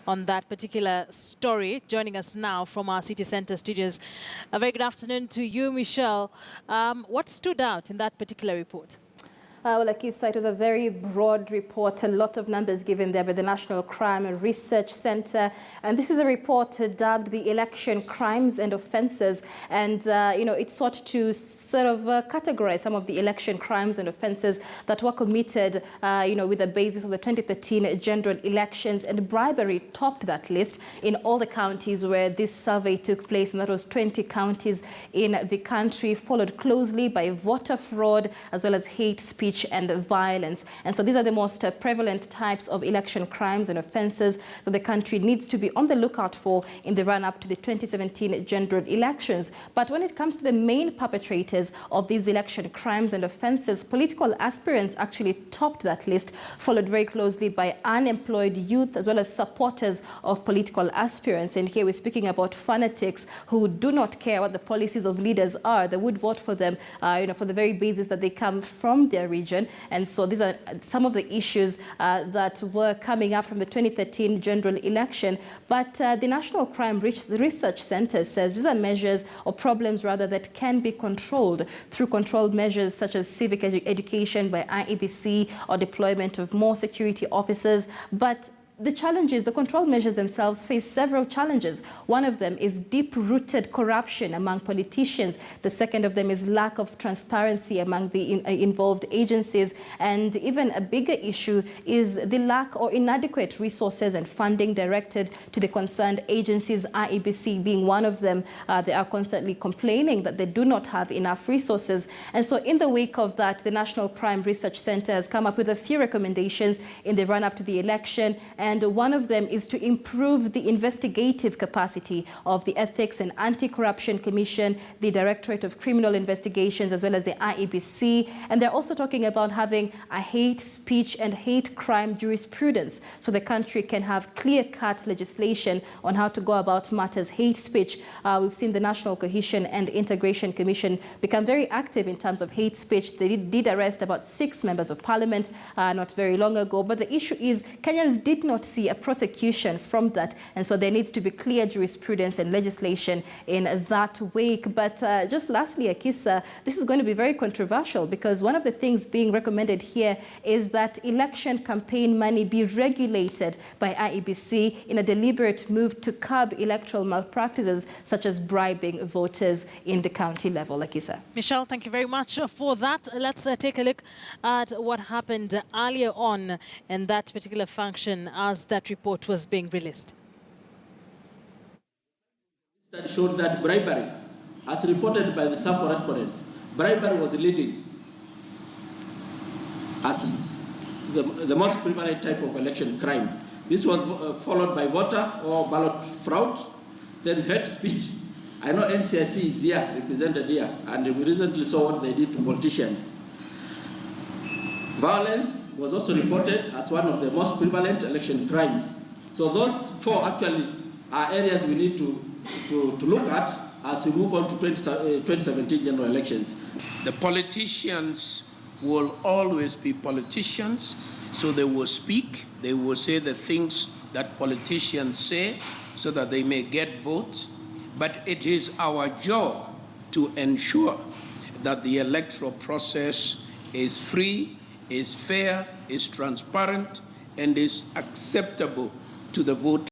on that particular story. Joining us now from our City Centre studios. A very good afternoon to you, Michelle. What stood out in that particular report? Well, Akisa, it was a very broad report, a lot of numbers given there by the National Crime Research Centre. And this is a report dubbed the Election Crimes and Offences. And, it sought to sort of categorize some of the election crimes and offences that were committed, with the basis of the 2013 general elections. And bribery topped that list in all the counties where this survey took place. And that was 20 counties in the country, followed closely by voter fraud as well as hate speech and violence. And so these are the most prevalent types of election crimes and offences that the country needs to be on the lookout for in the run-up to the 2017 general elections. But when it comes to the main perpetrators of these election crimes and offences, political aspirants actually topped that list, followed very closely by unemployed youth as well as supporters of political aspirants. And here we're speaking about fanatics who do not care what the policies of leaders are. They would vote for them, for the very basis that they come from their region. And so these are some of the issues that were coming up from the 2013 general election. But the National Crime Research Centre says these are measures or problems rather that can be controlled through controlled measures such as civic education by IEBC or deployment of more security officers. But the challenges, the control measures themselves face several challenges. One of them is deep-rooted corruption among politicians. The second of them is lack of transparency among the involved agencies. And even a bigger issue is the lack or inadequate resources and funding directed to the concerned agencies, IEBC being one of them. They are constantly complaining that they do not have enough resources. And so in the wake of that, the National Crime Research Centre has come up with a few recommendations in the run-up to the election. And one of them is to improve the investigative capacity of the Ethics and Anti-Corruption Commission, the Directorate of Criminal Investigations, as well as the IEBC. And they're also talking about having a hate speech and hate crime jurisprudence so the country can have clear-cut legislation on how to go about matters hate speech. We've seen the National Cohesion and Integration Commission become very active in terms of hate speech. They did arrest about 6 members of parliament not very long ago. But the issue is Kenyans did not see a prosecution from that, and so there needs to be clear jurisprudence and legislation in that wake. But just lastly, Akisa, this is going to be very controversial because one of the things being recommended here is that election campaign money be regulated by IEBC in a deliberate move to curb electoral malpractices such as bribing voters in the county level. Akisa. Michelle, thank you very much for that. Let's take a look at what happened earlier on in that particular function as that report was being released. That showed that bribery, as reported by the sample respondents, bribery was leading as the most prevalent type of election crime. This was followed by voter or ballot fraud, then hate speech. I know NCIC is here, represented here, and we recently saw what they did to politicians. Violence was also reported as one of the most prevalent election crimes. So those 4 actually are areas we need to look at as we move on to 2017 general elections. The politicians will always be politicians, so they will speak, they will say the things that politicians say so that they may get votes. But it is our job to ensure that the electoral process is free, is fair, is transparent, and is acceptable to the vote.